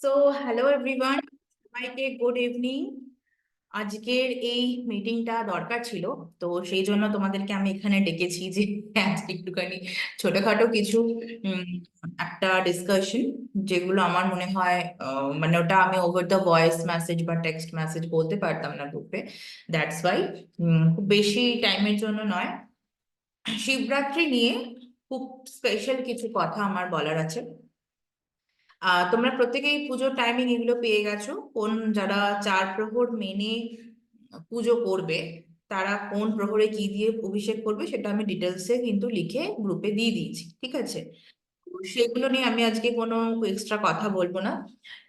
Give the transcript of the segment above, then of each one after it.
So hello everyone, সবাইকে good evening. আজকের এই মিটিংটা দরকার ছিল, তো সেই জন্য তোমাদেরকে আমি এখানে ডেকেছি যে আজকে একটুখানি ছোটখাটো কিছু উম, একটা ডিসকাশন, যেগুলো আমার মনে হয় মানে ওটা আমি ওভার দ্য ভয়েস মেসেজ বা টেক্সট মেসেজ বলতে পারতাম না গ্রুপে। দ্যাটস ওয়াই খুব বেশি টাইমের জন্য নয়, শিবরাত্রি নিয়ে খুব স্পেশাল কিছু কথা আমার বলার আছে। তোমরা প্রত্যেকেই পুজোর টাইমিং এগুলো পেয়ে গেছো, কোন যারা চার প্রহর মেনে পুজো করবে তারা কোন প্রহরে কি দিয়ে অভিষেক করবে সেটা আমি ডিটেলসে কিন্তু লিখে গ্রুপে দিয়ে দিয়েছি, ঠিক আছে? তো সেগুলো নিয়ে আমি আজকে কোনো এক্সট্রা কথা বলবো না।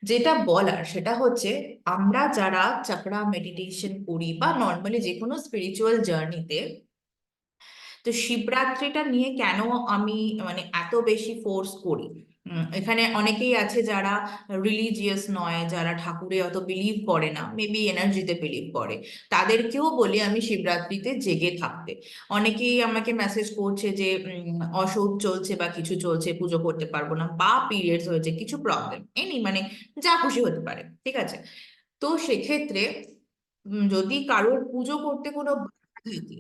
যেটা বলার সেটা হচ্ছে, আমরা যারা চক্রা মেডিটেশন করি বা নর্মালি যে কোনো স্পিরিচুয়াল জার্নিতে, তো শিবরাত্রিটা নিয়ে কেন আমি মানে এত বেশি ফোর্স করি। এখানে অনেকেই আছে যারা রিলিজিয়াস নয়, যারা ঠাকুরে অত বিলিভ করে না, মেবি এনার্জিতে বিলিভ করে, তাদেরকেও বলি আমি শিবরাত্রিতে জেগে থাকতে। অনেকেই আমাকে মেসেজ করছে যে অসুখ চলছে বা কিছু চলছে, পুজো করতে পারবো না, বা পিরিয়ডস হয়েছে, কিছু প্রবলেম এনি মানে যা খুশি হতে পারে, ঠিক আছে? তো সেক্ষেত্রে যদি কারোর পুজো করতে কোনো বাধা থাকে,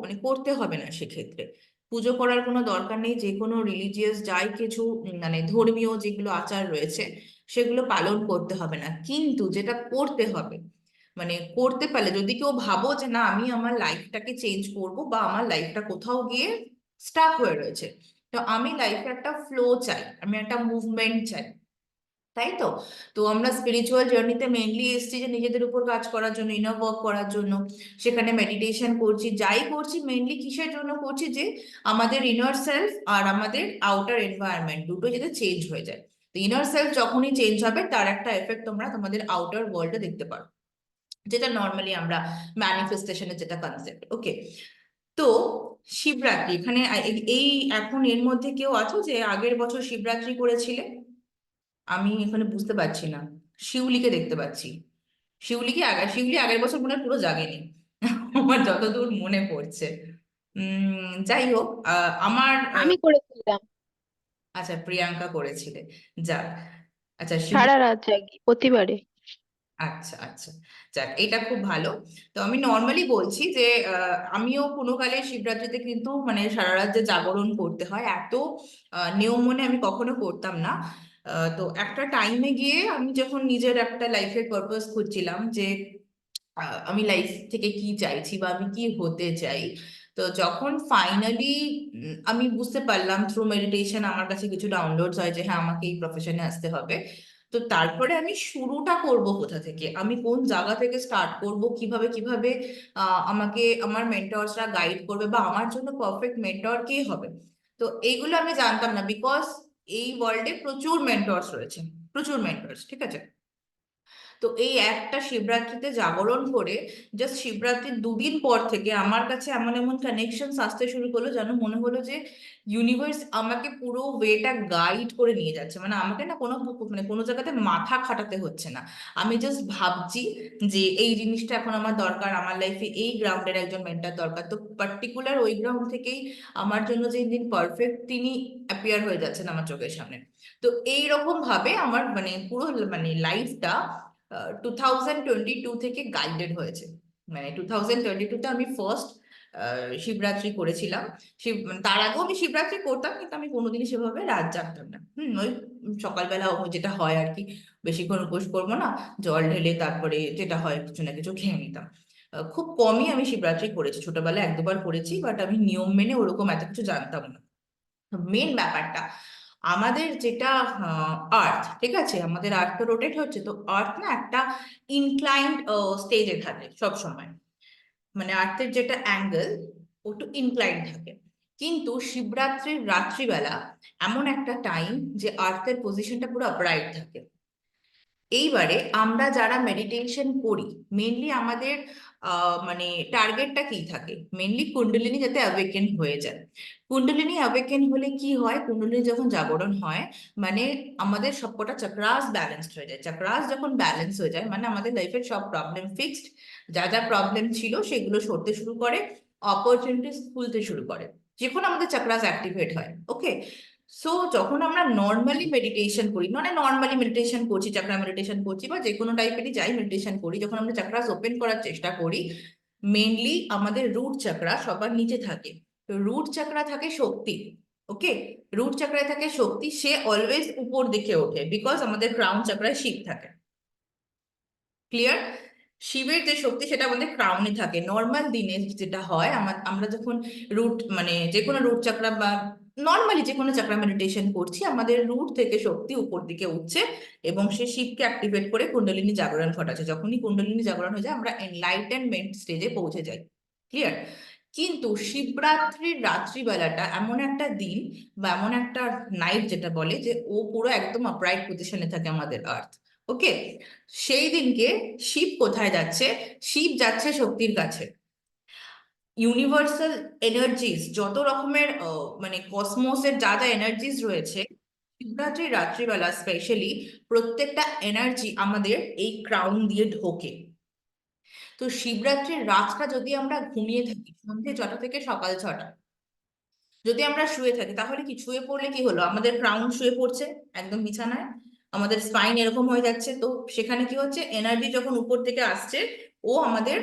মানে করতে হবে না সেক্ষেত্রে। পুজো করার কোনো দরকার নেই, যে কোনো রিলিজিয়াস যাই কিছু মানে ধর্মীয় যেগুলো আচার রয়েছে সেগুলো পালন করতে হবে না, কিন্তু যেটা করতে হবে মানে করতে পারলে যদি কেউ ভাবো যে না আমি আমার লাইফটাকে চেঞ্জ করব বা আমার লাইফটা কোথাও গিয়ে স্টাক হয়ে রয়েছে, তো আমি লাইফে একটা ফ্লো চাই, আমি একটা মুভমেন্ট চাই, তাই তো? তো আমরা স্পিরিচুয়াল জার্নিতে মেইনলি এসেছি যে নিজেদের উপর কাজ করার জন্য, ইনার ওয়ার্ক করার জন্য। সেখানে মেডিটেশন করছি, যাই করছি মেইনলি কিসের জন্য করছি, যে আমাদের ইনার সেলফ আর আমাদের আউটার এনভায়রনমেন্ট দুটো যাতে চেঞ্জ হয়ে যায়। তো ইনার সেলফ যখনই চেঞ্জ হবে তার একটা এফেক্ট তোমরা তোমাদের আউটার ওয়ার্ল্ডে দেখতে পারো, যেটা নর্মালি আমরা ম্যানিফেস্টেশনের যেটা কনসেপ্ট, ওকে? তো শিবরাত্রি এখানে এই এখন এর মধ্যে কেউ আছো যে আগের বছর শিবরাত্রি করেছিলে? আমি এখানে বুঝতে পারছি না। শিউলিকে দেখতে পাচ্ছি। শিউলি আগের বছর মনে হয় পুরো জাগেনি আমার যতদূর মনে পড়ছে। যাই হোক, আমার আমি করেছিলাম আচ্ছা, প্রিয়াঙ্কা করেছিলে, যাক। আচ্ছা, শিউলি। সারা রাত জাগি প্রতিবারে। আচ্ছা আচ্ছা, যাক, এটা খুব ভালো। তো আমি নর্মালি বলছি যে আমিও কোনো কালে শিবরাত্রিতে কিন্তু মানে সারা রাত যে জাগরণ করতে হয় এত নিয়ম মনে আমি কখনো করতাম না। তো একটা টাইমে গিয়ে আমি যখন নিজের একটা লাইফের পারপাস খুঁজছিলাম যে আমি লাইফ থেকে কি চাইছি বা আমি কি হতে চাই, তো যখন ফাইনালি আমি বুঝতে পারলাম থ্রু মেডিটেশন, আমার কাছে কিছু ডাউনলোডস হয় যে হ্যাঁ আমাকে এই প্রফেশনে আসতে হবে। তো তারপরে আমি শুরুটা করব কোথা থেকে, আমি কোন জায়গা থেকে স্টার্ট করব, কিভাবে কিভাবে আমাকে আমার মেন্টরসরা গাইড করবে বা আমার জন্য পারফেক্ট মেন্টর কে হবে, তো এইগুলো আমি জানতাম না। বিকজ এই ওয়ার্ল্ডে প্রচুর মেন্টরস রয়েছে, প্রচুর মেন্টরস, ঠিক আছে? তো এই একটা শিবরাত্রিতে জাগরণ করে জাস্ট শিবরাত্রির দুদিন পর থেকে আমার কাছে এমন এমন কানেকশন আসতে শুরু করলো, যেন মনে হলো যে ইউনিভার্স আমাকে পুরো ওয়েটা গাইড করে নিয়ে যাচ্ছে, মানে আমাকে না কোনো মানে কোনো জায়গাতে মাথা খাটাতে হচ্ছে না। আমি জাস্ট ভাবছি যে এই জিনিসটা এখন আমার দরকার, আমার লাইফে এই গ্রাউন্ডের একজন মেন্টার দরকার, তো পার্টিকুলার ওই গ্রাউন্ড থেকেই আমার জন্য যে দিন পারফেক্ট তিনি অ্যাপিয়ার হয়ে যাচ্ছেন আমার চোখের সামনে। তো এইরকম ভাবে আমার মানে পুরো মানে লাইফটা 2022 থেকে গাইডেড হয়েছে। মানে 2022-তে আমি ফার্স্ট শিবরাত্রি করেছিলাম। তার আগেও আমি শিবরাত্রি করতাম, কিন্তু আমি কোনোদিনই সেভাবে রাত জাগতাম না। ওই সকালবেলা যেটা হয় আর কি, বেশিক্ষণ উপোস করবো না, জল ঢেলে তারপরে যেটা হয় কিছু না কিছু খেয়ে নিতাম। খুব কমই আমি শিবরাত্রি করেছি, ছোটবেলায় এক দুবার করেছি, বাট আমি নিয়ম মেনে ওরকম এত কিছু জানতাম না। মেন ব্যাপারটা, আমাদের যেটা আর্থ, ঠিক আছে, আমাদের আর্থ তো রোটেট হচ্ছে, তো আর্থ না একটা ইনক্লাইন্ড স্টেজে থাকে সব সময়, মানে আর্থের যেটা অ্যাঙ্গেল ও একটু ইনক্লাইন্ড থাকে। কিন্তু শিবরাত্রির রাত্রিবেলা এমন একটা টাইম যে আর্থের পজিশনটা পুরো আপরাইট থাকে। এইবারে আমরা যারা মেডিটেশন করি, মেনলি আমাদের মানে টার্গেটটা কি থাকে, মেনলি কুণ্ডলিনী যাতে অ্যাওয়েকেন হয়ে যায়। কুণ্ডলিনী অ্যাওয়েকেন হলে কি হয়, কুণ্ডলিনী যখন জাগরণ হয় মানে আমাদের সবকটা চক্রাস ব্যালেন্সড হয়ে যায়। চক্রাস যখন ব্যালেন্স হয়ে যায় মানে আমাদের লাইফের সব প্রবলেম ফিক্সড, যা যা প্রবলেম ছিল সেগুলো সরতে শুরু করে, অপরচুনিটিস খুলতে শুরু করে, যখন আমাদের চক্রাস অ্যাক্টিভেট হয়, ওকে? সো যখন আমরা নর্মালি মেডিটেশন করি, মানে নর্মালি মেডিটেশন করছি, চাকরা মেডিটেশন করছি বা যে কোনো টাইপেরই যাই মেডিটেশন করি, যখন আমরা চাকরাস ওপেন করার চেষ্টা করি, মেইনলি আমাদের রুট চাকরা সবার নিচে থাকে। তো রুট চাকরা থাকে শক্তি। ওকে, রুট চাকরায় থাকে শক্তি, সে অলওয়েজ উপর দিকে ওঠে বিকজ আমাদের ক্রাউন চাকরায় শিব থাকে। ক্লিয়ার? শিবের যে শক্তি সেটা আমাদের ক্রাউনে থাকে। নর্মাল দিনে যেটা হয়, আমরা যখন রুট মানে যে কোনো রুট চাকরা বা নর্মালি যে কোনো চাকরা মেডিটেশন করছি, আমাদের রুট থেকে শক্তি উপর দিকে উঠছে এবং সে শিবকে অ্যাক্টিভেট করে কুণ্ডলিনী জাগরণ ঘটাচ্ছে। যখনই কুণ্ডলিনী জাগরণ হয়ে যায় আমরা এনলাইটেনমেন্ট স্টেজে পৌঁছে যাই। ক্লিয়ার? কিন্তু শিবরাত্রির রাত্রিবেলাটা এমন একটা দিন বা এমন একটা নাইট যেটা বলে যে ও পুরো একদম আপরাইট পজিশনে থাকে আমাদের আর্থ। ওকে, সেই দিনকে শিব কোথায় যাচ্ছে? শিব যাচ্ছে শক্তির কাছে। ইউনিভার্সাল এনার্জিস, যত রকমের মানে কসমোসের যা যা এনার্জিস রয়েছে, শিবরাত্রির রাত্রিবেলা স্পেশালি প্রত্যেকটা এনার্জি আমাদের এই ক্রাউন দিয়ে ঢোকে। তো শিবরাত্রির রাতটা যদি আমরা ঘুমিয়ে থাকি সন্ধ্যে 6টা থেকে সকাল 6টা, যদি আমরা শুয়ে থাকি, তাহলে কি শুয়ে পড়লে কি হলো? আমাদের ক্রাউন শুয়ে পড়ছে একদম বিছানায়, আমাদের স্পাইন এরকম হয়ে যাচ্ছে। তো সেখানে কি হচ্ছে, এনার্জি যখন উপর থেকে আসছে ও আমাদের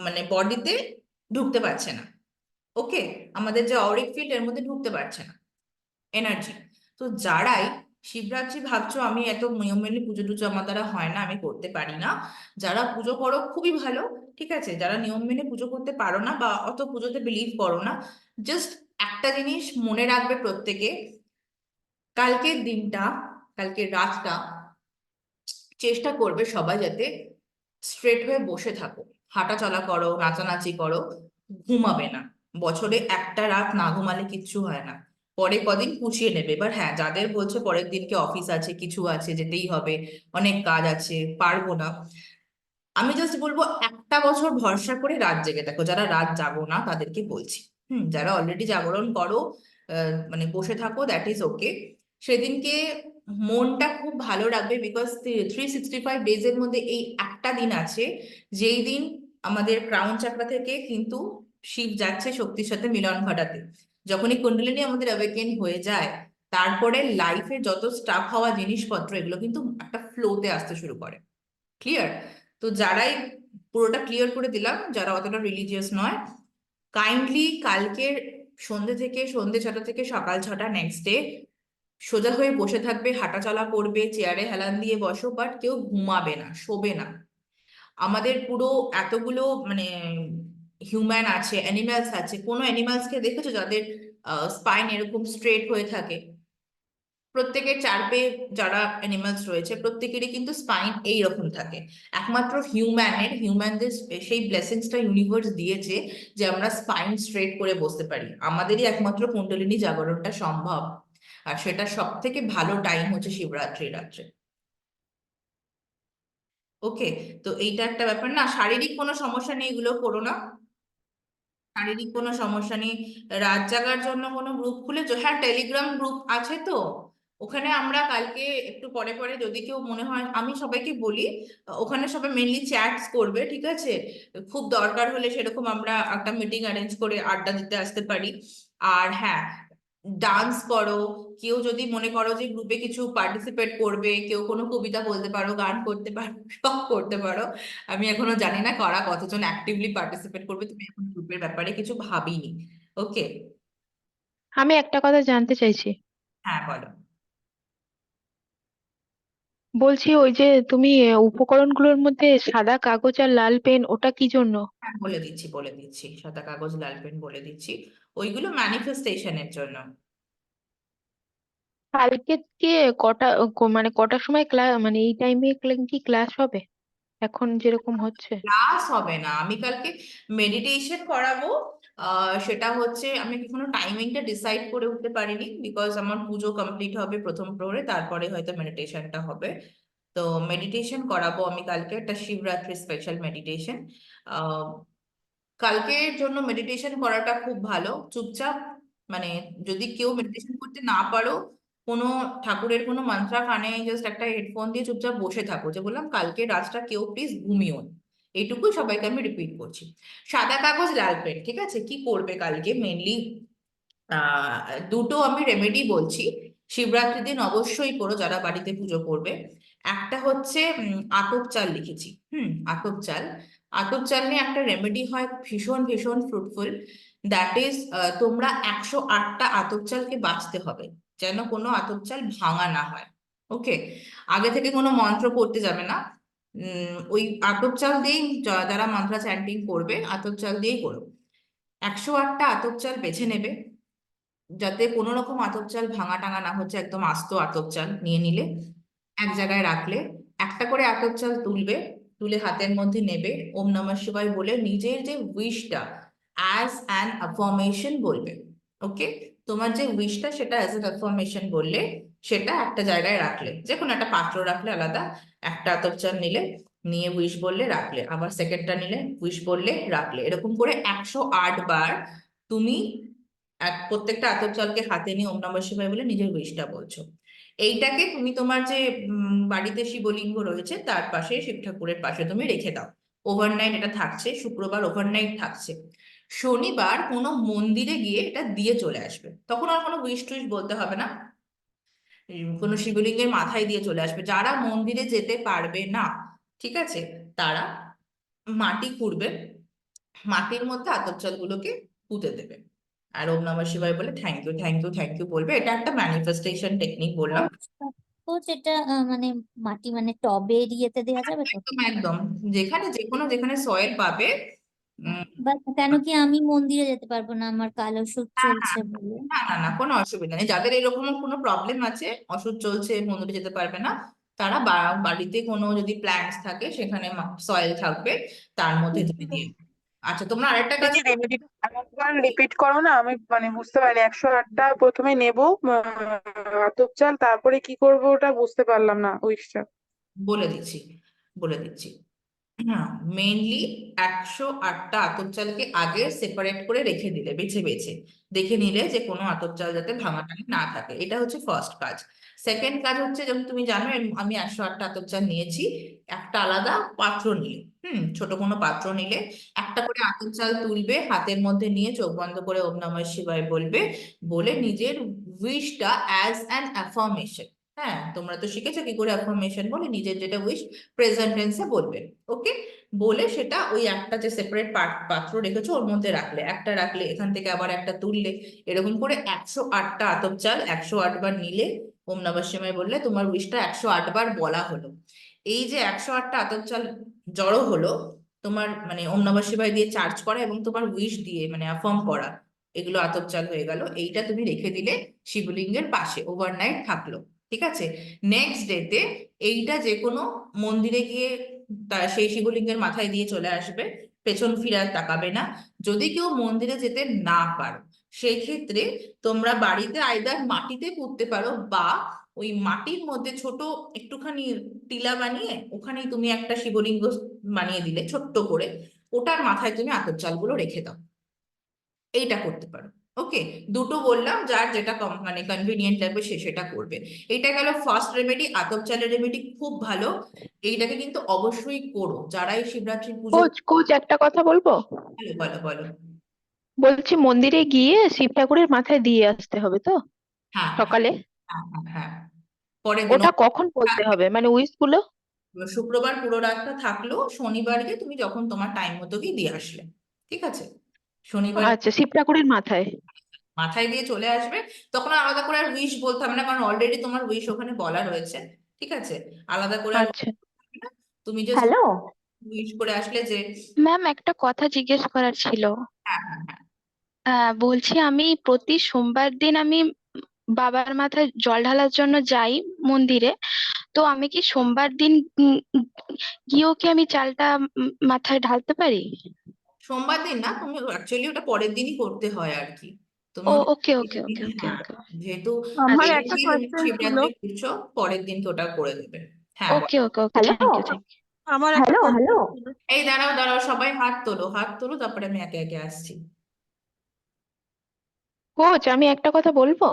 মানে বডিতে ঢুকতে পারছে না। ওকে, আমাদের যে অরিক ফিল্ড এর মধ্যে ঢুকতে পারছে না এনার্জি। তো যারাই শিবরাত্রি ভাবছো আমি এত নিয়ম মেনে পুজো টুজো আমার দ্বারা হয় না, আমি করতে পারি না, যারা পুজো করো খুবই ভালো, ঠিক আছে, যারা নিয়ম মেনে পুজো করতে পারো না বা অত পুজোতে বিলিভ করো না, জাস্ট একটা জিনিস মনে রাখবে প্রত্যেকে, কালকের দিনটা, কালকের রাতটা চেষ্টা করবে সবাই যাতে স্ট্রেট হয়ে বসে থাকো, হাঁটা চলা করো, নাচানাচি করো, ঘুমাবে না। বছরে একটা রাত না ঘুমালে কিচ্ছু হয় না, পরে কদিন পুষিয়ে নেবে। এবার হ্যাঁ, যাদের বলছে পরের দিনকে অফিস আছে, কিছু আছে, যেতেই হবে, অনেক কাজ আছে, পারবো না, আমি জাস্ট বলবো একটা বছর ভরসা করে রাত জেগে দেখো। যারা রাত জাগো না তাদেরকে বলছি, যারা অলরেডি জাগরণ করো, মানে বসে থাকো, দ্যাট ইজ ওকে। সেদিনকে মনটা খুব ভালো রাখবে বিকজ 365 ডেজ এর মধ্যে এই একটা দিন আছে যেই দিন আমাদের ক্রাউন চাকরা থেকে কিন্তু শিব যাচ্ছে শক্তির সাথে মিলন ঘটাতে। যখনই কুণ্ডলিনী আমাদের অ্যাওয়েকেন হয়ে যায়, তারপরে লাইফে যত স্টাফ হওয়া জিনিসপত্র এগুলো কিন্তু একটা ফ্লোতে আসতে শুরু করে। ক্লিয়ার? তো যারাই, পুরোটা ক্লিয়ার করে দিলাম, যারা অতটা রিলিজিয়াস নয়, কাইন্ডলি কালকের সন্ধে 6টা থেকে সকাল 6টা নেক্সট ডে সোজা হয়ে বসে থাকবে, হাঁটাচলা করবে, চেয়ারে হেলান দিয়ে বসো, বাট কেউ ঘুমাবে না, শোবে না। আমাদের পুরো এতগুলো মানে হিউম্যান আছে, অ্যানিমালস আছে, কোনো অ্যানিমালসকে দেখেছো যাদের স্পাইন এরকম স্ট্রেট হয়ে থাকে? প্রত্যেকের চার পেয়ে যারা অ্যানিমালস রয়েছে প্রত্যেকেরই কিন্তু স্পাইন এইরকম থাকে। একমাত্র হিউম্যানদের সেই ব্লেসিংসটা ইউনিভার্স দিয়েছে যে আমরা স্পাইন স্ট্রেট করে বসতে পারি। আমাদেরই একমাত্র কুণ্ডলিনী জাগরণটা সম্ভব, আর সেটা সব থেকে ভালো টাইম হচ্ছে শিবরাত্রি রাত্রে। ওকে, তো এইটা একটা ব্যাপার না, শারীরিক কোনো সমস্যা নেই, এগুলো করো না। শারীরিক কোনো সমস্যা নেই। রাত জাগার জন্য কোনো গ্রুপ খুলেছো? হ্যাঁ, টেলিগ্রাম গ্রুপ আছে তো, ওখানে আমরা কালকে একটু পরে পরে যদি কেউ মনে হয়, আমি সবাইকে বলি ওখানে সবাই মেনলি চ্যাটস করবে, ঠিক আছে? খুব দরকার হলে সেরকম আমরা একটা মিটিং অ্যারেঞ্জ করে আড্ডা দিতে আসতে পারি। আর হ্যাঁ, ডান্স করো, কেউ যদি মনে করো যে গ্রুপে কিছু পার্টিসিপেট করবে, কেউ কোনো কবিতা বলতে পারো, গান করতে পারো, সব করতে পারো। আমি এখনো জানি না কারা কতজন অ্যাক্টিভলি পার্টিসিপেট করবে, তুমি এখন গ্রুপের ব্যাপারে কিছু ভাবিনি। ওকে। আমি একটা কথা জানতে চাইছি। হ্যাঁ, বলো। বলছি ওই যে তুমি উপকরণগুলোর মধ্যে সাদা কাগজ আর লাল পেন, ওটা কি জন্য? হ্যাঁ, বলে দিচ্ছি, সাদা কাগজ লাল পেন বলে দিচ্ছি, ওইগুলো ম্যানিফেস্টেশনের জন্য। কালকে কি কটা মানে কটার সময় ক্লাস, মানে এই টাইমে কি ক্লাস হবে এখন যেরকম হচ্ছে? ক্লাস হবে না, আমি কালকে মেডিটেশন করাবো। সেটা হচ্ছে আমি এখনো টাইমিংটা ডিসাইড করে উঠতে পারিনি বিকজ আমার পুজো কমপ্লিট হবে প্রথম প্রহরে, তারপরে হয়তো মেডিটেশনটা হবে। তো মেডিটেশন করাবো আমি কালকে, একটা শিবরাত্রি স্পেশাল মেডিটেশন। কালকের জন্য মেডিটেশন করাটা খুব ভালো, চুপচাপ, মানে যদি কেউ মেডিটেশন করতে না পারো, কোনো ঠাকুরের কোনো মন্ত্র কানে জাস্ট একটা হেডফোন দিয়ে চুপচাপ বসে থাকো, যে বললাম কালকে রাতটা কেউ প্লিজ ঘুমিও না। এইটুকুই সবাইকে আমি রিপিট করছি। সাদা কাগজ লাল পেন, ঠিক আছে? কি করবে কালকে মেনলি, দুটো আমি রেমেডি বলছি। শিবরাত্রির দিন অবশ্যই করো যারা বাড়িতে পুজো করবে। একটা হচ্ছে আতপ চাল লিখেছি। আতপ চাল। আতপ চাল নিয়ে একটা রেমেডি হয় ভীষণ ভীষণ ফ্রুটফুল। দ্যাট ইজ, তোমরা 108টা আতপ চালকে বাঁচতে হবে, যেন কোনো আতপ চাল ভাঙা না হয়। ওকে। আগে থেকে কোনো মন্ত্র পড়তে যাবে না। ওই আতপ চাল দিয়েই যারা মন্ত্র চ্যান্টিং করবে আতপ চাল দিয়েই করো। 108টা আতপ চাল বেছে নেবে, যাতে কোনো রকম আতপ চাল ভাঙা টাঙা না হচ্ছে, একদম আস্ত আতপ চাল নিয়ে নিলে এক জায়গায় রাখলে। একটা করে আতপ চাল তুলবে, তুলে হাতের মধ্যে নেবে, ওম নমঃ শিবায় বলে নিজের যে উইশটা অ্যাজ অ্যান অ্যাফার্মেশন বলবে। ওকে। তোমার যে উইশটা সেটা অ্যাজ অ্যান অ্যাফার্মেশন বললে, সেটা একটা জায়গায় রাখলে, যে কোনো একটা পাত্র রাখলে আলাদা। একটা আতপ চাল নিলে, নিয়ে উইশ বললে রাখলে, আবার সেকেন্ডটা নিলে উইশ বললে রাখলে, এরকম করে 108 বার তুমি প্রত্যেকটা আতপ চালকে হাতে নিয়ে ওম নমঃ শিবায় বলে নিজের উইশটা বলছো। এইটাকে তুমি তোমার যে বাড়িতে শিবলিঙ্গ রয়েছে তার পাশে, শিব ঠাকুরের পাশে তুমি রেখে দাও। ওভারনাইট এটা থাকছে, শুক্রবার ওভারনাইট থাকছে। শনিবার কোনো মন্দিরে গিয়ে এটা দিয়ে চলে আসবে, তখন আর কোনো উইশ টুইশ বলতে হবে না। কোনো শিবলিঙ্গের মাথায় দিয়ে চলে আসবে। যারা মন্দিরে যেতে পারবে না, ঠিক আছে, তারা মাটি খুঁড়বে, মাটির মধ্যে আতপ চালগুলোকে পুঁতে দেবে, আর ওম নমঃ শিবায় বলে thank you thank you thank you বলবে। এটা একটা ম্যানিফেস্টেশন টেকনিক বললাম। আচ্ছা, তো যেটা মানে মাটি মানে টবের ইয়েতে দেওয়া যাবে তো? একদম একদম, যেখানে যে কোনো, যেখানে সয়েল পাবে। উম, বা কেন কি আমি মন্দিরে যেতে পারবো না, আমার কাল অসুখ না না চলছে বলে? না না না, কোনো অসুবিধা নেই। যাদের এরকম কোনো প্রবলেম আছে, অসুখ চলছে, মন্দিরে যেতে পারবে না, তারা বাড়িতে কোনো যদি প্ল্যান্টস থাকে সেখানে সয়েল থাকবে, তার মধ্যে তুমি দিয়ে। আচ্ছা, তোমরা আরেকটা কাজ দিদি রেমেডিটা আরেকবার রিপিট করো না, আমি মানে বুঝতে পারিনি। 108টা প্রথমে নেব আতপ চাল, তারপরে কি করব ওটা বুঝতে পারলাম না উইশটা। বলে দিচ্ছি, বলে দিচ্ছি। হ্যাঁ, মেইনলি 108টা আতপ চালকে আগে সেপারেট করে রেখে দিলে, বেছে বেছে দেখে নিলে যে কোনো আতপ চাল যাতে ভাঙাটাঙি না থাকে, এটা হচ্ছে ফার্স্ট কাজ। সেকেন্ড কাজ হচ্ছে, যেমন তুমি জানো আমি 108টা আতপ চাল নিয়েছি, একটা আলাদা পাত্র নিলে, ছোট কোনো পাত্র নিলে একটা করে আতপ চাল তুলবে, হাতের মধ্যে নিয়ে চোখ বন্ধ করে ওম নমঃ শিবায় বলবে, বলে নিজের উইশটা অ্যাজ অ্যান অ্যাফার্মেশন। হ্যাঁ, তোমরা তো শিখেছো কি করে অ্যাফার্মেশন বলে, নিজের যেটা উইশ প্রেজেন্ট টেন্সে বলবে। ওকে। বলে সেটা ওই একটা যে সেপারেট পাত্র রেখেছো ওর মধ্যে রাখলে, একটা রাখলে, এখান থেকে আবার একটা তুললে, এরকম করে 108টা আতপ চাল 108 বার নিলে, ওম নমঃ শিবায় বললে তোমার উইশটা 108 বার বলা হলো। এই যে 108টা আতপ চাল জড়ো হলো, তোমার মানে ওম নমঃ শিবায় দিয়ে চার্জ করা এবং তোমার উইশ দিয়ে মানে অ্যাফার্ম করা, এগুলো আতপ চাল হয়ে গেল। এইটা তুমি রেখে দিলে শিবলিঙ্গের পাশে, ওভারনাইট থাকলো। ঠিক আছে। নেক্সট ডেতে এইটা যে কোনো মন্দিরে গিয়ে সেই শিবলিঙ্গের মাথায় দিয়ে চলে আসবে, পেছন ফিরে আর তাকাবে না। যদি কেউ মন্দিরে যেতে না পারো, সেই ক্ষেত্রে তোমরা বাড়িতে আইদার মাটিতে পুঁততে পারো, বা ওই মাটির মধ্যে ছোট একটুখানি টিলা বানিয়ে ওখানেই তুমি একটা শিবলিঙ্গ বানিয়ে দিলে ছোট্ট করে, ওটার মাথায় তুমি আতপ চালগুলো রেখে দাও। এইটা করতে পারো। ওকে। দুটো বললাম, যার যেটা মানে কনভিনিয়েন্ট লাগবে সে সেটা করবে। এইটা গেল ফার্স্ট রেমেডি, আতপ চালের রেমেডি, খুব ভালো। এইটাকে কিন্তু অবশ্যই করো যারা এই শিবরাত্রি পুজো। কোচ কোচ একটা কথা বলবো? বলো বলো বলো। বলছি মন্দিরে গিয়ে শিব ঠাকুরের মাথায় দিয়ে আসতে হবে তো হ্যাঁ হ্যাঁ সকালে? হ্যাঁ হ্যাঁ হ্যাঁ। পরের দিন ওটা কখন বলতে হবে মানে উইশ গুলো? শুক্রবার পুরো রাতটা থাকলো, শনিবারকে তুমি যখন তোমার টাইম মতো গিয়ে দিয়ে আসলে। ঠিক আছে। শনিবার আচ্ছা, শিব ঠাকুরের মাথায়। মাথায় দিয়ে চলে আসবে, তখন আর আলাদা করে আর উইশ বলতে হবে না, কারণ অলরেডি তোমার উইশ ওখানে বলা রয়েছে। ঠিক আছে। আলাদা করে আর আচ্ছা বলতে হবে না। তুমি জাস্ট হ্যালো। উইশ করে আসলে যে। ম্যাম, একটা কথা জিজ্ঞেস করার ছিল। হ্যাঁ হ্যাঁ হ্যাঁ। বলছি আমি প্রতি সোমবার দিন আমি বাবার মাথায় জল ঢালার জন্য যাই মন্দিরে। তো আমি কি সোমবার দিন গিয়েও কি আমি চালটা মাথায় ঢালতে পারি? সোমবার দিন না, তুমি অ্যাকচুয়ালি ওটা পরের দিনই করতে হয় আর কি। তুমি ও, ওটা ওকে পরের ওকে ওকে দিনই, ওকে হ্যাঁ, ওকে। যেহেতু আমার আচ্ছা একটা যেদিনই তুমি কোয়েশ্চেন ছিল। শিবরাত্রি করছো পরের দিন তো ওটা করে দেবে। হ্যাঁ বলো। Okay okay okay, hello. Thank you thank you. আমার একটা হ্যালো হ্যালো। কোয়েশ্চেন ছিল। এই দাঁড়াও দাঁড়াও, সবাই হাত তোলো, হাত তোলো, তারপরে আমি একে একে আসছি। কোচ, আমি একটা কথা বলবো।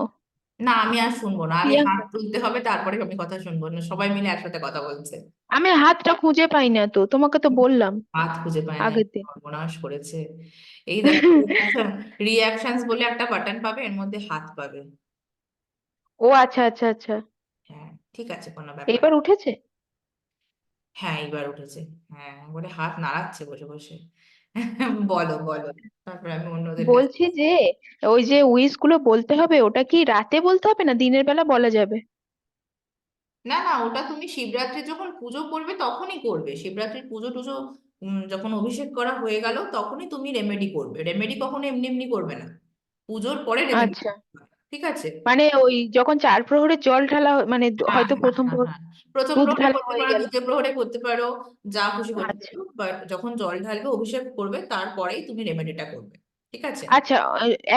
না, আমি আর শুনবো না, আগে হাত প্রিয়াঙ্কা, তুলতে হবে, তারপরে আমি কথা শুনবো না, সবাই মিলে একসাথে কথা বলছে। আমি হাতটা খুঁজে পাই না তো, তোমাকে তো বললাম হাত খুঁজে পায় না, আগের দিন। সর্বনাশ করেছে। এই দেখো, রিয়াকশনস বলে একটা বাটন পাবে, এর মধ্যে হাত পাবে। ও আচ্ছা আচ্ছা আচ্ছা, হ্যাঁ, ঠিক আছে, কোনো ব্যাপার এইবার না। উঠেছে। হ্যাঁ, এবার উঠেছে। হ্যাঁ, বলে হাত নাড়াচ্ছে বসে বসে। বলো বলো, তারপর আমি অন্যদের কাছে। বলছি যে ওই যে উইশ গুলো বলতে হবে, ওটা কি রাতে বলতে হবে না দিনের বেলা বলা যাবে? না না, ওটা তুমি শিবরাত্রি যখন পুজো করবে তখনই করবে। শিবরাত্রির পুজো টুজো যখন অভিষেক করা হয়ে গেল তখনই তুমি রেমেডি করবে। রেমেডি কখনো এমনি এমনি করবে না, পুজোর পরে রেমেডি। আচ্ছা, ঠিক আছে। মানে ওই যখন 4 প্রহরে জল ঢালা মানে হ্যাঁ হয়তো হ্যাঁ প্রথম হ্যাঁ প্রহর হ্যাঁ, প্রথম দুধ প্রহরে ঢালা করতে হয়ে পারো, গেল। দ্বিতীয় প্রহরে করতে পারো, যা খুশি করতে আচ্ছা পারো, বাট যখন জল ঢালবে অভিষেক করবে তারপরেই তুমি রেমেডিটা করবে। ঠিক আছে। আচ্ছা,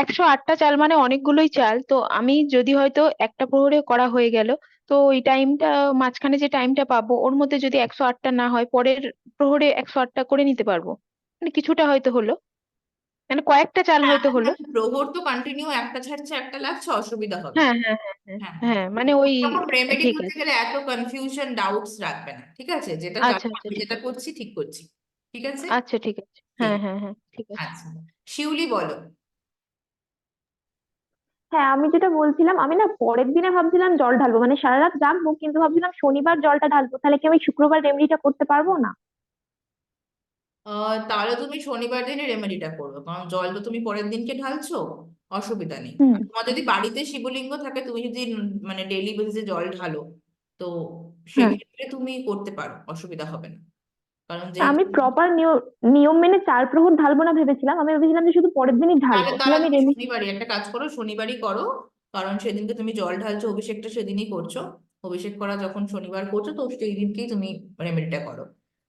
108টা চাল মানে অনেকগুলোই চাল, তো আমি যদি হয়তো একটা প্রহরে করা হয়ে গেল, তো ওই টাইমটা মাঝখানে যে টাইমটা পাবো ওর মধ্যে যদি 108টা না হয়, পরের প্রহরে 108টা করে নিতে পারবো, মানে কিছুটা হয়তো হলো, মানে কয়েকটা চাল হ্যাঁ হয়তো হ্যাঁ, হলো। দেখো, প্রহর তো কন্টিনিউ একটা ছাড়ছে একটা লাগছে, অসুবিধা হবে না। হ্যাঁ হ্যাঁ হ্যাঁ হ্যাঁ হ্যাঁ, হ্যাঁ, মানে ওই তখন রেমেডি ঠিক করতে আছে। গেলে এত কনফিউশন ডাউটস রাখবে না। ঠিক আছে, যেটা আচ্ছা জানো আচ্ছা আমি ঠিক যেটা আছে। করছি ঠিক করছি। ঠিক আছে। আচ্ছা ঠিক আছে, ঠিক হ্যাঁ আছে। হ্যাঁ হ্যাঁ ঠিক আছে। আচ্ছা, শিউলি বলো। হ্যাঁ, আমি যেটা বলছিলাম, আমি না পরের দিনে ভাবছিলাম জল ঢালবো, মানে সারা রাত জাগবো, কিন্তু ভাবছিলাম শনিবার জলটা ঢালবো, তাহলে কি আমি শুক্রবার রেমেডিটা করতে পারবো না? তাহলে তুমি শনিবার দিনে রেমেডিটা করবে, কারণ জল তো তুমি পরের দিনকে ঢালছো, অসুবিধা নেই। হুম। আর তোমার যদি বাড়িতে শিবলিঙ্গ থাকে, তুমি যদি মানে ডেইলি বেসিসে জল ঢালো, তো হ্যাঁ, সেক্ষেত্রে তুমি করতে পারো, অসুবিধা হবে না। কারণ তা যেহেতু আমি প্রপার নিয়ম মেনে 4 প্রহর ঢালবো না ভেবেছিলাম, আমি ভেবেছিলাম যে শুধু পরের দিনই তাহলে ঢালবো, তাহলে তাহলে আমি তুমি রেমেডি। শনিবারই একটা কাজ করো, শনিবারই করো। কারণ সেদিনকে তুমি জল ঢালছো, অভিষেকটা সেদিনই করছো। অভিষেক করা যখন শনিবার করছো, তো সেই দিনকেই তুমি রেমেডিটা করো।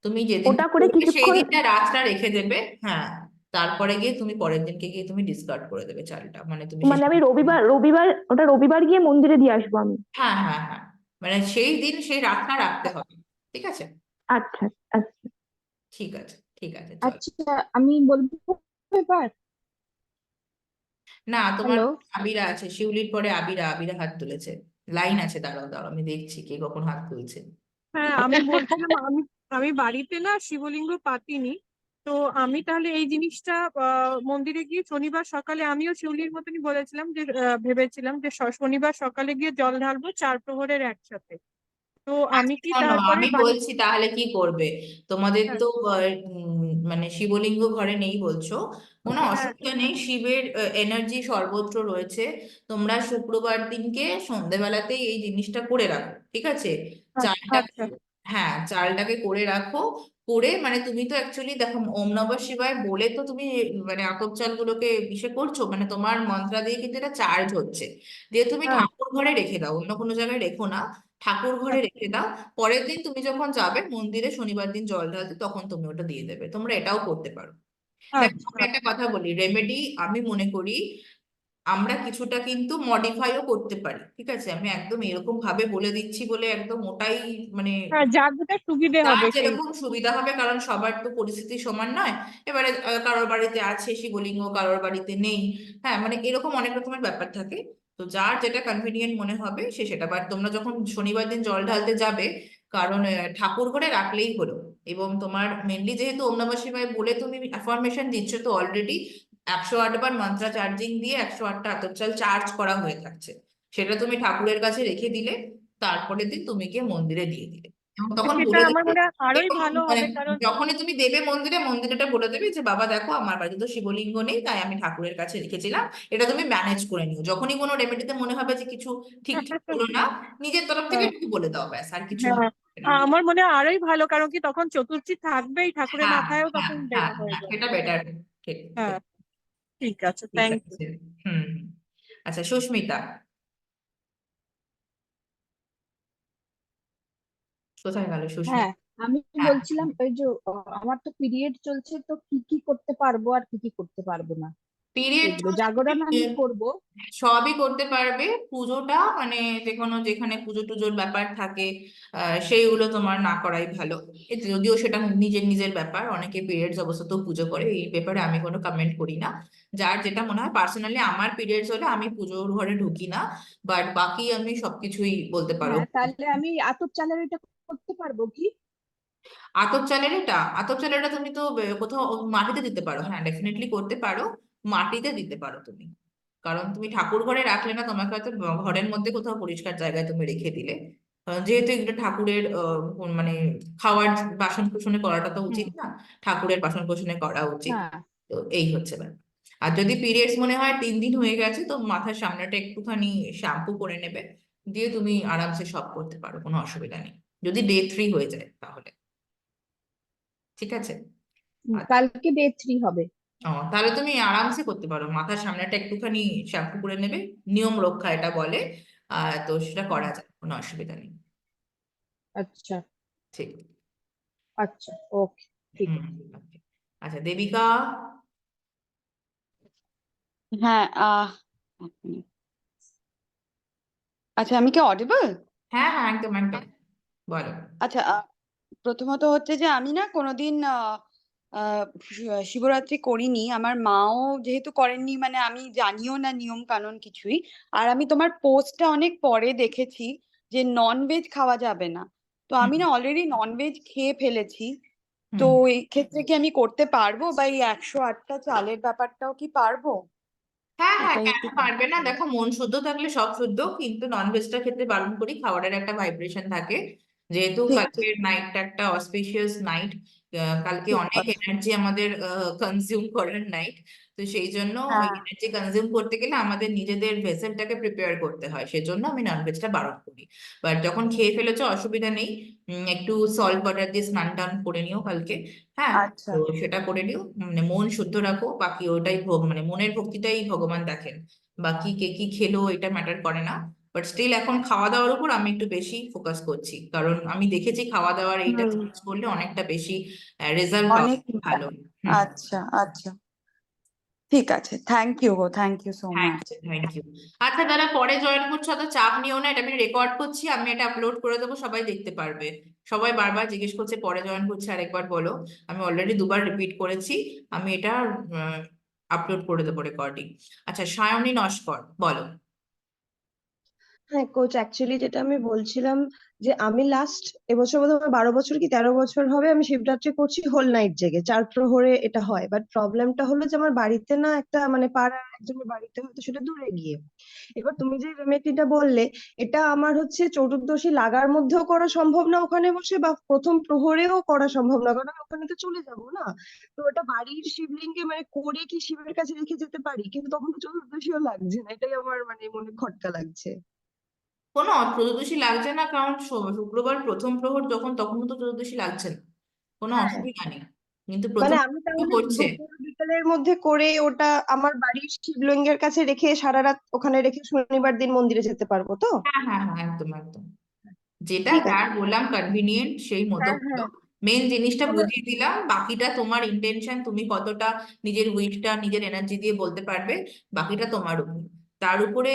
তুমি যেদিনকে ওটা করে করবে সেই কিছুক্ষণ, দিনটা রাতটা রেখে দেবে। হ্যাঁ, তারপরে গিয়ে তুমি পরের দিনকে গিয়ে তুমি ডিসকার্ড করে দেবে চালটা, মানে তুমি মানে আমি রবিবার ওটা রবিবার গিয়ে মন্দিরে দিয়ে আসবো আমি? হ্যাঁ হ্যাঁ হ্যাঁ, মানে সেই দিন সেই রাতটা রাখতে হবে। ঠিক আছে। আচ্ছা আচ্ছা। ঠিক আছে, ঠিক আছে, চলো। আচ্ছা, আমি বলবো এবার। না, তোমার হ্যালো। আবিরা আছে, শিউলির পরে আবিরা। আবিরা হাত তুলেছে। লাইন আছে, দাঁড়াও দাঁড়াও, আমি দেখছি কে কখন হাত তুলছে। হ্যাঁ, আমি বলছিলাম, আমি আমি বাড়িতে না শিবলিঙ্গ পাতিনি। তো আমি তাহলে এই জিনিসটা মন্দিরে গিয়ে শনিবার সকালে, আমিও শিউলির মতনই বলেছিলাম যে ভেবেছিলাম যে শনিবার সকালে গিয়ে জল ঢালবো 4 প্রহরের একসাথে। তো আমি কি শোনো, তারপরে আমি বাড়ি? বলছি তাহলে কি করবে। তোমাদের হ্যাঁ তো মানে শিবলিঙ্গ ঘরে নেই বলছো, কোনো হ্যাঁ অসুবিধা নেই, শিবের এনার্জি সর্বত্র রয়েছে। তোমরা শুক্রবার দিনকে সন্ধেবেলাতেই এই জিনিসটা করে রাখো। ঠিক আছে। চালটা, আচ্ছা হ্যাঁ, চালটাকে করে রাখো। করে মানে তুমি তো অ্যাকচুয়ালি দেখো, ওম নমঃ শিবায় বলে তো তুমি মানে আতপ চালগুলোকে ইসে করছো, মানে তোমার মন্ত্রা দিয়ে কিন্তু এটা চার্জ হচ্ছে। দিয়ে তুমি হ্যাঁ ঠাকুর ঘরে রেখে দাও, অন্য কোনো জায়গায় রেখো না, ঠাকুর ঘরে রেখে দাও। পরের দিন তুমি যখন যাবে মন্দিরে শনিবার দিন জল ঢালতে, তখন তুমি ওটা দিয়ে দেবে। তোমরা এটাও করতে পারো। দেখো, আচ্ছা আমি একটা কথা বলি, রেমেডি আমি মনে করি আমরা কিছুটা কিন্তু মডিফাইও করতে পারি। ঠিক আছে, আমি একদম এরকম ভাবে বলে দিচ্ছি বলে একদম ওটাই মানে হ্যাঁ, যার যেটা সুবিধে যার হবে সেই। যেরকম সুবিধা হবে, কারণ সবার তো পরিস্থিতি সমান নয়। এবারে কারোর বাড়িতে আছে শিবলিঙ্গ, কারোর বাড়িতে নেই। হ্যাঁ, মানে এরকম অনেক রকমের ব্যাপার থাকে। তো যার যেটা কনভিনিয়েন্ট মনে হবে সে সেটা। বাট তোমরা যখন শনিবার দিন জল ঢালতে যাবে, কারণ ঠাকুর ঘরে রাখলেই হলো। এবং তোমার মেনলি যেহেতু ওম নমঃ শিবায় বলে তুমি অ্যাফার্মেশন দিচ্ছ, তো অলরেডি 108 বার মন্ত্রা চার্জিং দিয়ে 108টা আতপ চাল চার্জ করা হয়ে থাকছে। সেটা তুমি ঠাকুরের কাছে রেখে দিলে, তারপরের দিন তুমি গিয়ে মন্দিরে দিয়ে দিলে। এবং তখন সেটা বলে আমার দেবে, মনে হয় আরোই এবং ভালো মানে হবে, কারণ যখনই তুমি দেবে মন্দিরে, মন্দিরেটা বলে দেবে যে বাবা দেখো আমার বাড়িতে তো শিবলিঙ্গ নেই, তাই আমি ঠাকুরের কাছে রেখেছিলাম। এটা তুমি ম্যানেজ করে নিও। যখনই কোনো রেমেডিতে মনে হবে যে কিছু ঠিকঠাক হলো না, নিজের তরফ থেকে একটু বলে দাও, ব্যাস, আর কিছু হ্যাঁ, হবে না। আমার মনে হয় আরোই ভালো, কারণ কি তখন চতুর্থী থাকবেই ঠাকুরের হ্যাঁ মাথায়ও, হ্যাঁ তখন হ্যাঁ দেওয়া হয়ে হ্যাঁ, যাবে। সেটা বেটার। ঠিক হ্যাঁ, ঠিক। ঠিক আছে, ঠিক থ্যাংক ইউ। আছে। হুম হুম। আচ্ছা, সুস্মিতা কোথায় গেল হ্যাঁ, সুস্মিতা? আমি হ্যাঁ, বলছিলাম ওই যে আমার তো পিরিয়ড চলছে, তো কি কি করতে পারবো আর কি কি করতে পারবো না, পিরিয়ড এগুলো জাগরণ আমি করব। সবই করতে পারবে। পুজোটা মানে যে কোনো, যেখানে পুজো টুজোর ব্যাপার থাকে সেইগুলো তোমার না করাই ভালো। এতে যদিও সেটা নিজের নিজের ব্যাপার, অনেকে পিরিয়ডস অবস্থাতেও পুজো করে, এই ব্যাপারে আমি কোনো কমেন্ট করি না। যার যেটা মনে হয়। পার্সোনালি আমার পিরিয়ডস হলে আমি পুজোর ঘরে ঢুকি না, বাট বাকি আমি সবকিছুই বলতে পারো। হ্যাঁ, তাহলে আমি আতপ চালের এটা করতে পারবো কি? আতপ চালের এটা তুমি তো কোথাও মাটিতে দিতে পারো। হ্যাঁ, ডেফিনেটলি করতে পারো, মাটিতে দিতে পারো তুমি। কারণ তুমি ঠাকুর ঘরে রাখলে না, তোমাকে হয়তো ঘরের মধ্যে কোথাও পরিষ্কার জায়গায় তুমি রেখে দিলে। যেহেতু এগুলো ঠাকুরের মানে খাওয়ার বাসন কোসনে করাটা তো হুম। উচিত না, ঠাকুরের বাসন কোসনে করা উচিত। হ্যাঁ। তো এই হচ্ছে ব্যাপার। আর যদি পিরিয়ডস মনে হয় 3 দিন হয়ে গেছে, তো মাথার সামনেটা একটুখানি শ্যাম্পু করে নেবে, দিয়ে তুমি আরামসে সব করতে পারো, কোনো অসুবিধা নেই। যদি ডে 3 হয়ে যায় তাহলে ঠিক আছে। আচ্ছা, কালকে ডে 3 হবে। তাহলে তুমি আরামসে করতে পারো, মাথার সামনেটা একটুখানি শ্যাম্পু করে নেবে, নিয়ম রক্ষা এটা বলে। তো সেটা করা যায়, কোনো অসুবিধা নেই। আচ্ছা ঠিক। আচ্ছা, ওকে, ঠিক হুম। আছে। okay. আচ্ছা দেবিকা। হ্যাঁ এক মিনিট। আচ্ছা, আমি কি অডিবল? হ্যাঁ হ্যাঁ, একদম একদম, বলো। আচ্ছা, প্রথমত হচ্ছে যে আমি না কোনোদিন শিবরাত্রি করিনি, আমার মাও যেহেতু করেননি, মানে আমি জানিও না নিয়ম কানুন কিছুই। আর আমি তোমার পোস্টটা অনেক পরে দেখেছি যে নন ভেজ খাওয়া যাবে না, তো আমি হুম না অলরেডি নন ভেজ খেয়ে ফেলেছি। তো হুম। এই ক্ষেত্রে কি আমি করতে পারবো, বা এই 108টা চালের ব্যাপারটাও কি পারবো? হ্যাঁ হ্যাঁ, এটাই কেন একটু পারবে না? জানতে দেখো, মন শুদ্ধ থাকলে সব শুদ্ধ, কিন্তু নন ভেজটা খেতে বারণ করি, খাবারের একটা ভাইব্রেশন থাকে। যেহেতু ঠিক ঠিক কালকের নাইটটা একটা অসপিশিয়াস নাইট, কালকে ঠিক অনেক কথা। এনার্জি আমাদের কনজিউম করার নাইট। তো সেই জন্য ওই হ্যাঁ, এনার্জি কনজিউম করতে গেলে আমাদের নিজেদের ভেসেলটাকে প্রিপেয়ার করতে হয়, সেজন্য আমি নন ভেজটা বারণ করি। বাট যখন খেয়ে ফেলেছো অসুবিধা নেই, একটু সল্ট বাটার দিয়ে স্নান টান করে নিও কালকে। হ্যাঁ, আচ্ছা। তো সেটা করে নিও, মানে মন শুদ্ধ রাখো, বাকি ওটাই মানে মনের ভক্তিটাই ভগবান দেখেন। বাকি কে কি খেলো এটা ম্যাটার করে না। বাট স্টিল এখন খাওয়া দাওয়ার উপর আমি একটু বেশি ফোকাস করছি, কারণ আমি দেখেছি খাওয়া দাওয়ার এইটা হুম। চেঞ্জ করলে অনেকটা বেশি রেজাল্ট পাওয়া অনেক ভালো। হুম। আচ্ছা আচ্ছা, ঠিক আছে, থ্যাংক ইউ গো, thank you so thank much. You thank you. আচ্ছা, যারা পরে জয়েন করছো অত চাপ নিও না, এটা আমি রেকর্ড করছি, আমি এটা আপলোড করে দেবো, সবাই দেখতে পারবে। সবাই বারবার জিজ্ঞেস করছে পরে জয়েন করছে, আরেকবার বলো। আমি অলরেডি 2বার রিপিট করেছি, আমি এটা আপলোড করে দেবো রেকর্ডিং। আচ্ছা, সায়নী নস্কর, বলো। হ্যাঁ কোচ, অ্যাকচুয়ালি যেটা আমি বলছিলাম যে আমি লাস্ট এবছর বোধহয় 12 বছর কি 13 বছর হবে আমি শিবরাত্রি করছি হোল নাইট জেগে, 4 প্রহরে এটা হয়। বাট প্রবলেমটা হলো যে আমার বাড়িতে না একটা মানে পাড়ার একজনের বাড়িতে, হয়তো সেটা দূরে গিয়ে। এবার তুমি যে রেমেডিটা বললে, এটা আমার হচ্ছে চতুর্দশী লাগার মধ্যেও করা সম্ভব না ওখানে বসে, বা প্রথম প্রহরেও করা সম্ভব না, কারণ আমি ওখানে তো চলে যাবো না। তো ওটা বাড়ির শিবলিঙ্গে মানে করে কি শিবের কাছে রেখে যেতে পারি? কিন্তু তখন তো চতুর্দশীও লাগছে না, এটাই আমার মানে মনে খটকা লাগছে। কোনো চতুর্দশী লাগছে না, কারণ শুক্রবার প্রথম প্রহর যখন, তখন তো চতুর্দশী লাগছে না, কোনো হ্যাঁ, অসুবিধা নেই। কিন্তু মানে প্রথম আমি তো তাহলে করছে। দুপুর বিকালের মধ্যে করে ওটা আমার বাড়ির শিবলিঙ্গের কাছে রেখে সারা রাত ওখানে রেখে শনিবার দিন মন্দিরে যেতে পারবো তো? হ্যাঁ হ্যাঁ হ্যাঁ, একদম একদম, যেটা ঠিক আছে। যার বললাম কনভিনিয়েন্ট সেই মতো হ্যাঁ হলো। হ্যাঁ। মেন জিনিসটা তাহলে বুঝিয়ে দিলাম, বাকিটা তোমার ইন্টেনশন, তুমি কতটা নিজের উইশটা নিজের এনার্জি দিয়ে বলতে পারবে, বাকিটা তোমার উপর। তার উপরে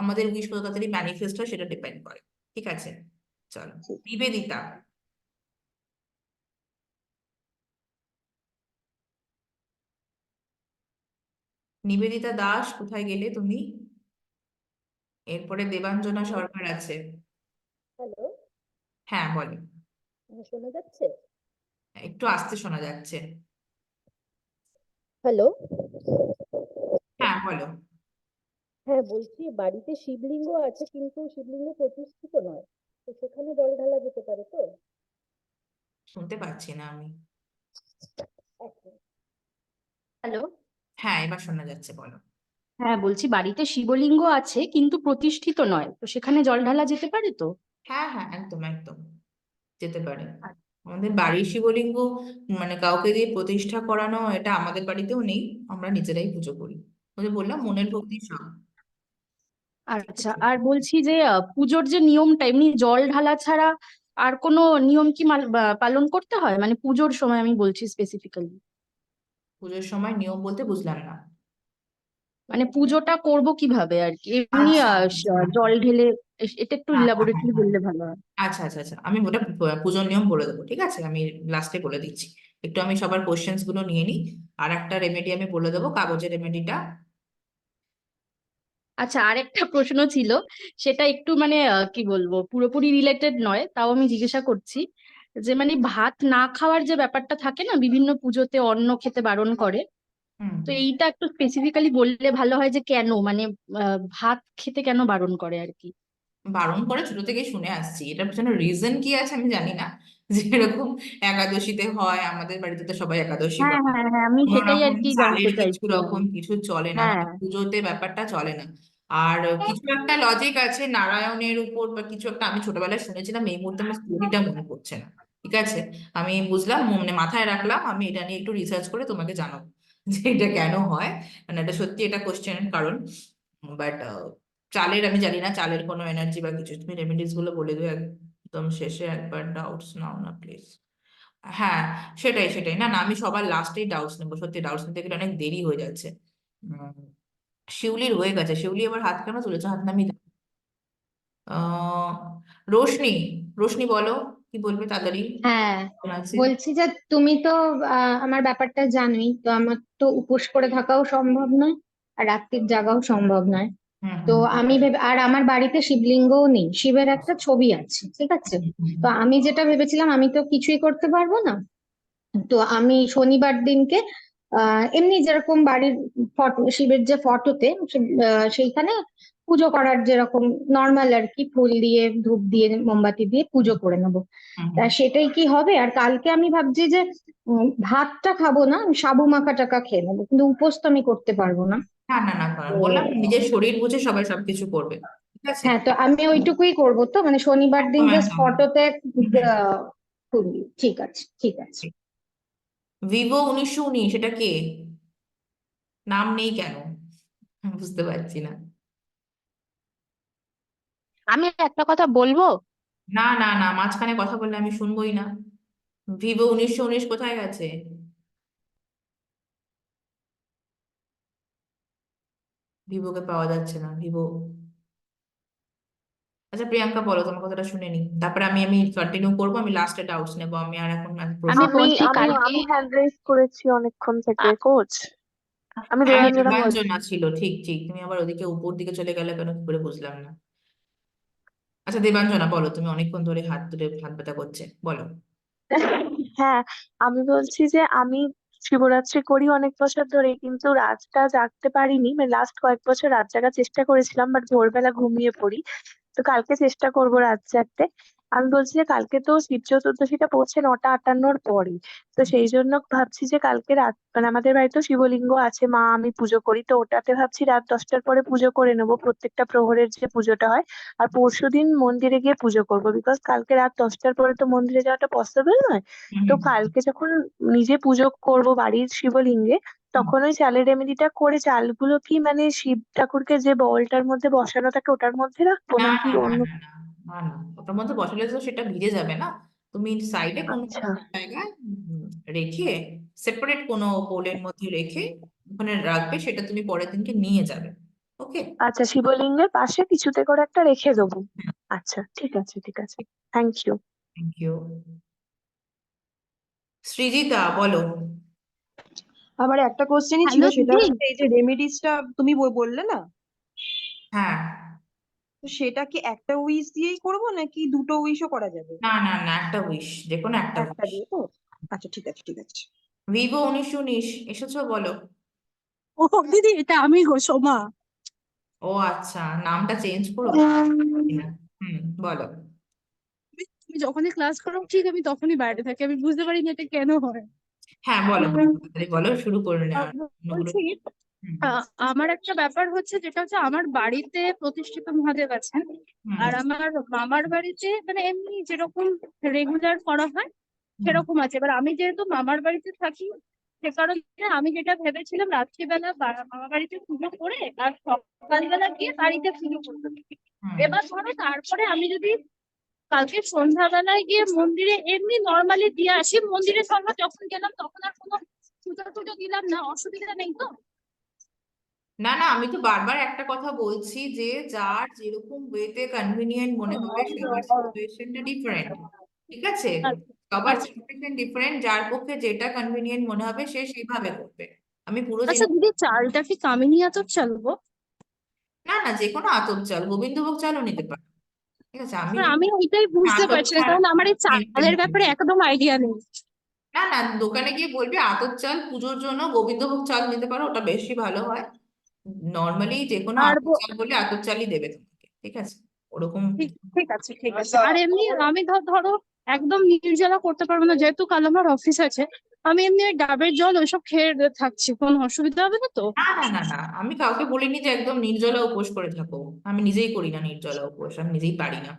আমাদের উইশ কত তাড়াতাড়ি ম্যানিফেস্ট হয় সেটা ডিপেন্ড করে। ঠিক আছে, চলো। ঠিক। নিবেদিতা। নিবেদিতা দাস, কোথায় গেলে তুমি? এরপরে দেবাঞ্জনা সরকার আছে। হ্যালো, হ্যাঁ, বলো। শোনা যাচ্ছে? একটু আস্তে শোনা যাচ্ছে। হ্যালো, হ্যাঁ, বলো। হ্যাঁ বলছি বাড়িতে শিবলিঙ্গ আছে কিন্তু শিবলিঙ্গ প্রতিষ্ঠিত নয়, তো সেখানে জল ঢালা যেতে পারে তো? শুনতে পাচ্ছি না আমি। হ্যালো। হ্যাঁ, এবার শোনা যাচ্ছে, বলো। হ্যাঁ বলছি বাড়িতে শিবলিঙ্গ আছে কিন্তু প্রতিষ্ঠিত নয়, তো সেখানে জল ঢালা যেতে পারে তো? হ্যাঁ হ্যাঁ, একদম একদম, যেতে পারে। আমাদের বাড়ির শিবলিঙ্গ মানে কাউকে দিয়ে প্রতিষ্ঠা করানো, এটা আমাদের বাড়িতেও নেই, আমরা নিজেরাই পুজো করি। ওই যে বললাম, মনের ভক্তি সব। ঠিক আচ্ছা, আছে। আর বলছি যে পুজোর যে নিয়মটা, এমনি জল ঢালা ছাড়া আর কোনো নিয়ম কি পালন করতে হয়, মানে পুজোর সময় আমি বলছি স্পেসিফিক্যালি। পুজোর সময় নিয়ম বলতে বুঝলাম না। মানে পুজোটা করব কিভাবে আর কি, এমনি আচ্ছা আচ্ছা জল ঢেলে এটা একটু হ্যাঁ হ্যাঁ হ্যাঁ ইলাবোরেটলি হ্যাঁ। বললে ভালো হয়। আচ্ছা আচ্ছা আচ্ছা, আমি ওটা পুজোর নিয়ম বলে দেবো, ঠিক আছে, আমি লাস্টে বলে দিচ্ছি। একটু আমি সবার কোশ্চেন্স গুলো নিয়ে নিই, আর একটা রেমেডি আমি বলে দেবো, কাগজের রেমেডিটা। আচ্ছা, আরেকটা প্রশ্ন ছিল, সেটা একটু মানে কি বলবো, পুরোপুরি রিলেটেড নয়, তাও আমি জিজ্ঞাসা করছি যে মানে ভাত না খাওয়ার যে ব্যাপারটা থাকে না, বিভিন্ন পুজোতে অন্ন খেতে বারণ করে, হুম। তো এইটা একটু স্পেসিফিক্যালি বললে ভালো হয় যে কেন, মানে ভাত খেতে কেন বারণ করে আর কি। বারণ করে ছোট থেকেই শুনে আসছি, এটার পেছনে রিজন কি আছে আমি জানি না। যেরকম একাদশীতে হয়, আমাদের বাড়িতে তো সবাই একাদশী হ্যাঁ করে, হ্যাঁ হ্যাঁ, আমি কোনো সেটাই আর রকম কি চালের জানতে কিছু চাইছি। রকম কিছু চলে না, মানে হ্যাঁ পুজোতে ব্যাপারটা চলে না। আর কিছু একটা লজিক আছে নারায়ণের উপর বা কিছু একটা, আমি ছোটবেলায় শুনেছিলাম, এই মুহূর্তে আমার স্টোরিটা মনে পড়ছে না। ঠিক আছে, আমি বুঝলাম, মানে মাথায় রাখলাম, আমি এটা নিয়ে একটু রিসার্চ করে তোমাকে জানাবো যে এটা কেন হয়। মানে এটা সত্যি, এটা কোশ্চেনের কারণ। বাট চালের আমি জানি না, চালের কোনো এনার্জি বা কিছু। তুমি রেমেডিস গুলো বলে দিও একদম শেষে, একবার ডাউটস নাও না প্লিজ। হ্যাঁ, সেটাই সেটাই, না না, আমি সবার লাস্টেই ডাউটস নেবো, সত্যি ডাউটস নিতে গেলে অনেক দেরি হয়ে যাচ্ছে। শিউলির হয়ে গেছে, শিউলি আবার হাত কেন তুলেছে, হাত নামিয়ে দাও। আহ রোশনি, রোশনি বলো, কি বলবে তাড়াতাড়ি, হ্যাঁ, কেমন আছে? বলছি যে তুমি তো আমার ব্যাপারটা জানোই তো, আমার তো উপোস করে থাকাও সম্ভব নয় আর রাত্রির জাগাও সম্ভব নয়। হুম তো হুম আমি ভেবে, আর আমার বাড়িতে শিবলিঙ্গও নেই, শিবের একটা ছবি আছে, ঠিক আছে। তো আমি যেটা ভেবেছিলাম, আমি তো কিছুই করতে পারবো না, তো আমি শনিবার দিনকে এমনি যেরকম বাড়ির ফটো, শিবের যে ফটোতে সেইখানে পুজো করার যেরকম নর্মাল আর কি, ফুল দিয়ে ধূপ দিয়ে মোমবাতি দিয়ে পুজো করে নেবো। হুম তা সেটাই কি হবে? আর কালকে আমি ভাবছি যে ভাতটা খাবো না, আমি সাবু মাখা টাকা খেয়ে নেবো, কিন্তু উপোস তো আমি করতে পারবো না। না না না, তো বললাম নিজের শরীর বুঝে সবাই সবকিছু করবে। ঠিক আছে, হ্যাঁ, তো আমি ওইটুকুই করবো তো, মানে শনিবার দিন একদম জাস্ট একদম। ফটোতে হুম, হুম। তুলি। ঠিক আছে, ঠিক আছে। ভিভো 1919 এটা কে? নাম নেই কেন, আমি বুঝতে পারছি না। আমি একটা কথা বলবো। না না না, মাঝখানে কথা বললে আমি শুনবোই না। ভিভো 1919 কোথায় গেছে? ভিভোকে পাওয়া যাচ্ছে না, ভিভো। আচ্ছা প্রিয়াঙ্কা বলো, তোমার কথাটা শুনে নি, তারপরে আমি আমি কন্টিনিউ করবো, আমি লাস্টে ডাউটস নেবো, আমি আর এখন প্রশ্ন। আমি আমি বলছি আমি কালকে আমি হ্যান্ড রেজ করেছি অনেকক্ষণ থেকে, কোচ। আমি হ্যাঁ দেবাঞ্জনা বলছি। দেবাঞ্জনা ছিল, ঠিক ঠিক, তুমি আবার ওদিকে উপর দিকে চলে গেলে কেন, কি করে বুঝলাম না। আচ্ছা দেবাঞ্জনা বলো, তুমি অনেকক্ষণ ধরে হাত ধরে হাত ব্যথা করছে, বলো। হ্যাঁ, আমি বলছি যে আমি শিবরাত্রি করি অনেক বছর ধরে, কিন্তু রাতটা জাগতে পারিনি, মানে লাস্ট কয়েক বছর রাত জাগার চেষ্টা করেছিলাম, বাট ভোরবেলা ঘুমিয়ে পড়ি। তো কালকে চেষ্টা করবো রাত জাগতে। আমি বলছি যে কালকে তো শিব চতুর্দশীটা পড়ছে 9টা 58-র পরে, তো সেই জন্য ভাবছি যে কালকে রাত, মানে আমাদের বাড়িতে শিবলিঙ্গ আছে, মা আমি পুজো করি, তো ওটাতে ভাবছি রাত 10টার পরে পুজো করে নেবো, প্রত্যেকটা প্রহরের যে পুজোটা হয়। আর পরশুদিন মন্দিরে গিয়ে পুজো করবো, বিকজ কালকে রাত 10টার পরে তো মন্দিরে যাওয়াটা পসিবল নয়। হুম তো হুম কালকে যখন নিজে পুজো করব বাড়ির শিবলিঙ্গে, হুম। তখন ওই চালের রেমেডিটা করে চালগুলো কি মানে শিব ঠাকুরকে যে বলটার মধ্যে বসানো থাকে ওটার মধ্যে রাখবো, না নাকি না না অন্য? না না না না, ওটার মধ্যে বসালে তো সেটা ভিজে যাবে না। তুমি সাইডে কোনো আচ্ছা জায়গায় রেখে, সেপারেট কোনো বোলের মধ্যে রেখে ওখানে রাখবে, সেটা তুমি পরের দিনকে নিয়ে যাবে। ওকে। আচ্ছা, শিবলিঙ্গের পাশে কিছুতে করে একটা রেখে দেবো। আচ্ছা ঠিক আছে, ঠিক আছে। Thank you. Thank you. Srijita বলো। আমার একটা কোশ্চেনই ছিল, হ্যালো সেটা দিদি। হচ্ছে এই যে রেমেডিসটা তুমি বললে না, হ্যাঁ, তো সেটা কি একটা উইশ দিয়েই করবো নাকি দুটো উইশও করা যাবে? না না না, একটা উইশ, যে কোনো একটা একটা উইশ। দিয়ে তো? আচ্ছা ঠিক আছে, ঠিক আছে। ভিভো 1919 এসেছো, বলো। ও দিদি, এটা আমি গো, সোমা। ও আচ্ছা, নামটা চেঞ্জ করো না। হুম, বলো। তুমি যখনই ক্লাস করো ঠিক আমি তখনই বাইরে থাকি, আমি বুঝতে পারি না এটা কেন হয়। হ্যাঁ বলো বলো, তাড়াতাড়ি বলো, শুরু করে আহ, নেওয়ার অন্যগুলো। বলছি, হুম আমার একটা ব্যাপার হচ্ছে, যেটা হচ্ছে আমার বাড়িতে প্রতিষ্ঠিত মহাদেব আছেন, হুম আর আমার মামার বাড়িতে মানে এমনি যেরকম রেগুলার করা হয় হুম সেরকম আছে। এবার আমি যেহেতু মামার বাড়িতে থাকি, সে কারণে আমি যেটা ভেবেছিলাম রাত্রিবেলা মামার বাড়িতে পুজো করে আর সকালবেলা গিয়ে বাড়িতে পুজো করতে। হুম। এবার ধরো তারপরে আমি যদি কালকে সন্ধ্যাবেলায় গিয়ে মন্দিরে এমনি নর্মালি দিয়ে আসি, মন্দিরের সন্ধ্যা যখন গেলাম তখন আর কোনো পুজো টুজো দিলাম না, অসুবিধা নেই তো? না না, আমি তো বারবার একটা কথা বলছি যে যার যেরকম ওয়েতে কনভিনিয়েন্ট মনে হবে, সবার সিচুয়েশনটা ডিফারেন্ট। ঠিক আছে, সবার আচ্ছা সিচুয়েশন ডিফারেন্ট, যার পক্ষে যেটা কনভিনিয়েন্ট মনে হবে সে সেইভাবে করবে। আমি পুরো আচ্ছা দিদি, চালটা কি কামিনী আতপ চাল গো? না না, যে কোনো আতপ চাল, গোবিন্দভোগ চালও নিতে পারো। ঠিক আছে, আমি হ্যাঁ, আমি ওইটাই বুঝতে আতপ পারছি না, চাল কারণ আমার এই maintain চালের ব্যাপারে করছি। একদম আইডিয়া নেই। না না, দোকানে গিয়ে বলবি আতপ চাল পুজোর জন্য গোবিন্দভোগ চাল নিতে পারো, ওটা বেশি ভালো হয়। নর্মালি যে কোনো আর আতপ চাল বলে আতপ চালই দেবে তোমাকে, ঠিক আছে? ওরকম ঠিক ঠিক আছে, ঠিক আছে। আর এমনি আমি ধরো একদম নির্জলা করতে পারবো না, যেহেতু কাল আমার অফিস আছে। আমি এমনি ওই ডাবের জল ওইসব খেয়ে থাকছি, কোনো অসুবিধা হবে না তো? না না না না, আমি কাউকে বলিনি যে একদম নির্জলা উপোস করে থাকো। আমি নিজেই করি না নির্জলা উপোস, আমি নিজেই পারি না।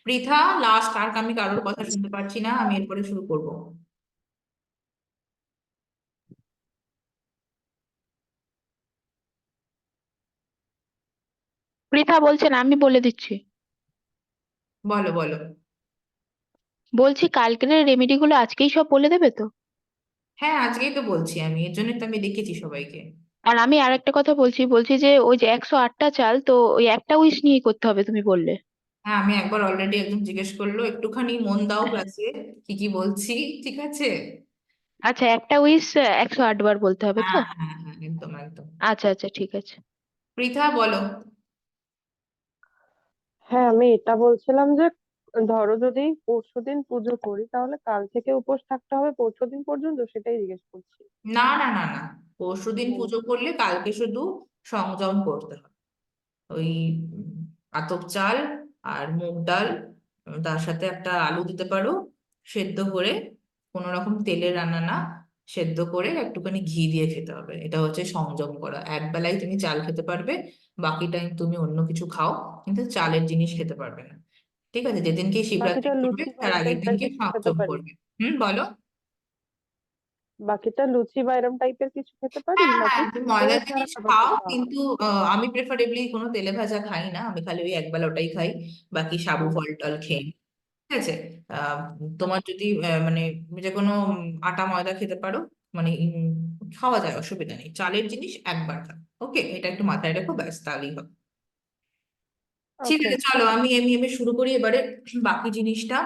পৃথা লাস্ট, আর আমি কারোর কথা শুনতে পাচ্ছি না, আমি এরপরে শুরু করব। পৃথা বলছে না, আমি বলে দিচ্ছি। বলো বলো। বলছি কালকের রেমেডি গুলো আজকেই সব বলে দেবে তো? হ্যাঁ, আজকেই তো বলছি, আমি এর জন্যই তো আমি ডেকেছি সবাইকে। আর আমি আর একটা কথা বলছি যে ওই যে 108টা চাল, তো ওই একটা উইশ নিয়ে করতে হবে তুমি বললে। হ্যাঁ, আমি একবার অলরেডি একজন জিজ্ঞেস করলো, একটুখানি মন দাও ক্লাসে কি কি বলছি, ঠিক আছে? আচ্ছা, একটা উইশ 108 বার বলতে হবে তো? হ্যাঁ হ্যাঁ হ্যাঁ, একদম একদম। আচ্ছা আচ্ছা, ঠিক আছে। পৃথা বলো। হ্যাঁ, আমি এটা বলছিলাম যে ধরো যদি পরশুদিন পুজো করি তাহলে কাল থেকে উপোস থাকতে হবে পরশুদিন পর্যন্ত, সেটাই জিজ্ঞেস করছি। না না না না, পরশুদিন পুজো করলে কালকে শুধু সংযম করতে হবে। ওই আতপ চাল আর মুগ ডাল, তার সাথে একটা আলু দিতে পারো সেদ্ধ করে, কোনো রকম তেলে রান্না না, সেদ্ধ করে একটুখানি ঘি দিয়ে খেতে হবে। এটা হচ্ছে সংযম করা। এক বেলায় তুমি চাল খেতে পারবে, বাকি টাইম তুমি অন্য কিছু খাও, কিন্তু চালের জিনিস খেতে পারবে না। ঠিক আছে? যেদিনকে শিবরাত্রি বাকিটা করবে লুচি তার বাইরম আগের টাইপের দিনকে কিছু খেতে সংযম পারি? করবে। বলো। বাকিটা লুচি বাইরম টাইপের কিছু খেতে পারি, হ্যাঁ নাকি হ্যাঁ, তুমি তেল ময়দার ছাড়া জিনিস খাবার খাও, খেতে হবে? কিন্তু আমি প্রেফারেবলি কোনো তেলে ভাজা খাই না, আমি খালি ওই একবেলা ওটাই খাই। বাকি সাবু ফল টল খেয়ে নিই, ঠিক আছে? আহ, তোমার যদি মানে যে কোনো আটা ময়দা খেতে পারো, মানে খাওয়া যায়, অসুবিধা নেই। চালের জিনিস একবার খাও, ওকে? এটা একটু মাথায় রেখো, ব্যাস তাহলেই হবে। ঠিক ওকে। আছে, চলো আমি আমি আমি শুরু করি এবারে বাকি জিনিসটা।